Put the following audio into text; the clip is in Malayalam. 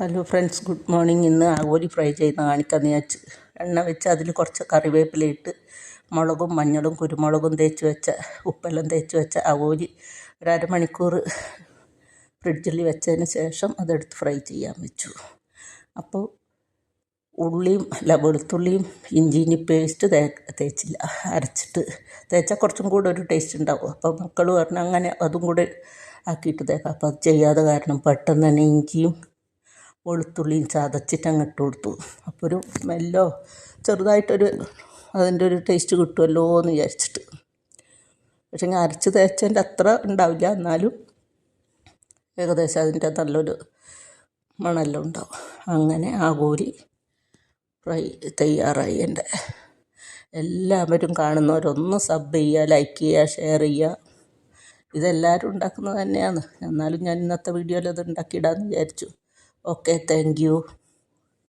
Hello friends, good morning. ഇന്ന് ആവോലി ഫ്രൈ ചെയ്യുന്ന കാണിക്കാമെന്ന് വിചാരിച്ച് എണ്ണ വെച്ച് അതിൽ കുറച്ച് കറിവേപ്പില ഇട്ട് മുളകും മഞ്ഞളും കുരുമുളകും തേച്ച് വെച്ച ഉപ്പെല്ലാം തേച്ച് വെച്ച ആവോലി ഒരു അരമണിക്കൂർ ഫ്രിഡ്ജിൽ വെച്ചതിന് ശേഷം അതെടുത്ത് ഫ്രൈ ചെയ്യാൻ വെച്ചു. അപ്പോൾ വെളുത്തുള്ളിയും ഇഞ്ചിനി പേസ്റ്റ് തേച്ചില്ല, അരച്ചിട്ട് തേച്ചാൽ കുറച്ചും കൂടെ ഒരു ടേസ്റ്റ് ഉണ്ടാവും. അപ്പോൾ മക്കൾ പറഞ്ഞു അങ്ങനെ അതും കൂടെ ആക്കിയിട്ട് തേക്കാം. അപ്പോൾ അത് ചെയ്യാതെ കാരണം പെട്ടെന്ന് തന്നെ ഇഞ്ചിയും വെളുത്തുള്ളിയും ചതച്ചിട്ട് അങ്ങ് ഇട്ട് കൊടുത്തു. അപ്പോൾ ഒരു സ്മെല്ലോ ചെറുതായിട്ടൊരു അതിൻ്റെ ഒരു ടേസ്റ്റ് കിട്ടുമല്ലോ എന്ന് വിചാരിച്ചിട്ട്. പക്ഷേ ഞാൻ അരച്ച് തേച്ചതിൻ്റെ അത്ര ഉണ്ടാവില്ല, എന്നാലും ഏകദേശം അതിൻ്റെ നല്ലൊരു മണമെല്ലാം ഉണ്ടാവും. അങ്ങനെ ആവോലി ഫ്രൈ തയ്യാറായി. എൻ്റെ എല്ലാവരും കാണുന്നവരൊന്ന് സബ് ചെയ്യുക, ലൈക്ക് ചെയ്യുക, ഷെയർ ചെയ്യുക. ഇതെല്ലാവരും ഉണ്ടാക്കുന്നത് തന്നെയാണ്, എന്നാലും ഞാൻ ഇന്നത്തെ വീഡിയോയിൽ അത് ഉണ്ടാക്കിയിടാമെന്ന് വിചാരിച്ചു. Okay, thank you.